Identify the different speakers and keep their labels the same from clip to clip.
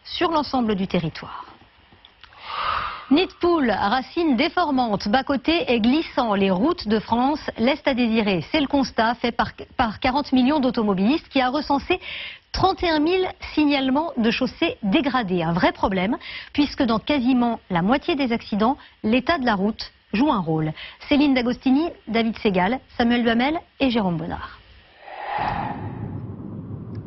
Speaker 1: sur l'ensemble du territoire. Nid de poule, racines déformantes, bas-côtés et glissants, les routes de France laissent à désirer. C'est le constat fait par 40 millions d'automobilistes qui a recensé 31 000 signalements de chaussées dégradées. Un vrai problème, puisque dans quasiment la moitié des accidents, l'état de la route joue un rôle. Céline D'Agostini, David Segal, Samuel Duhamel et Jérôme Bonnard.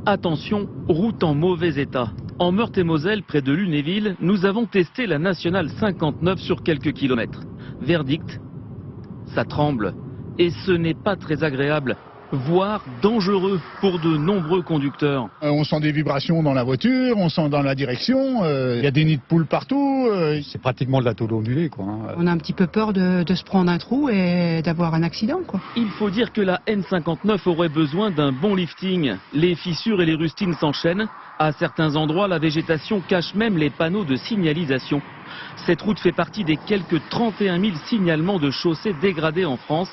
Speaker 2: Attention, route en mauvais état. En Meurthe-et-Moselle, près de Lunéville, nous avons testé la nationale 59 sur quelques kilomètres. Verdict, ça tremble. Et ce n'est pas très agréable, voire dangereux pour de nombreux conducteurs.
Speaker 3: On sent des vibrations dans la voiture, on sent dans la direction, il y a des nids de poules partout.
Speaker 4: C'est pratiquement de la tôle ondulée, quoi.
Speaker 5: On a un petit peu peur de se prendre un trou et d'avoir un accident, quoi.
Speaker 2: Il faut dire que la N59 aurait besoin d'un bon lifting. Les fissures et les rustines s'enchaînent. À certains endroits, la végétation cache même les panneaux de signalisation. Cette route fait partie des quelques 31 000 signalements de chaussées dégradées en France,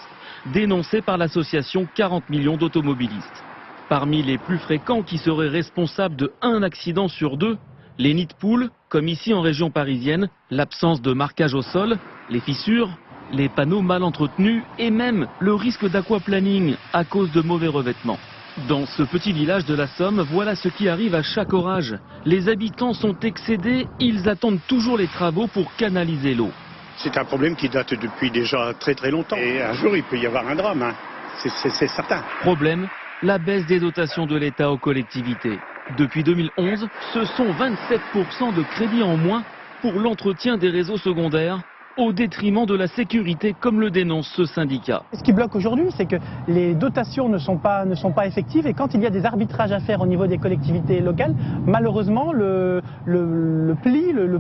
Speaker 2: dénoncés par l'association 40 millions d'automobilistes. Parmi les plus fréquents qui seraient responsables de 1 accident sur 2, les nids de poules, comme ici en région parisienne, l'absence de marquage au sol, les fissures, les panneaux mal entretenus et même le risque d'aquaplaning à cause de mauvais revêtements. Dans ce petit village de la Somme, voilà ce qui arrive à chaque orage. Les habitants sont excédés, ils attendent toujours les travaux pour canaliser l'eau.
Speaker 6: C'est un problème qui date depuis déjà très longtemps. Et un jour, il peut y avoir un drame, hein. C'est certain.
Speaker 2: Problème, la baisse des dotations de l'État aux collectivités. Depuis 2011, ce sont 27% de crédits en moins pour l'entretien des réseaux secondaires, au détriment de la sécurité, comme le dénonce ce syndicat.
Speaker 7: Ce qui bloque aujourd'hui, c'est que les dotations ne sont pas effectives et quand il y a des arbitrages à faire au niveau des collectivités locales, malheureusement, le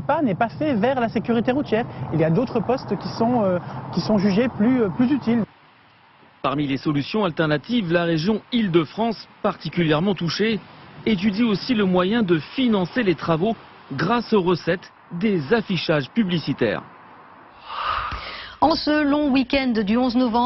Speaker 7: pas n'est pas fait vers la sécurité routière. Il y a d'autres postes qui sont jugés plus utiles.
Speaker 2: Parmi les solutions alternatives, la région Île-de-France, particulièrement touchée, étudie aussi le moyen de financer les travaux grâce aux recettes des affichages publicitaires.
Speaker 1: En ce long week-end du 11 novembre,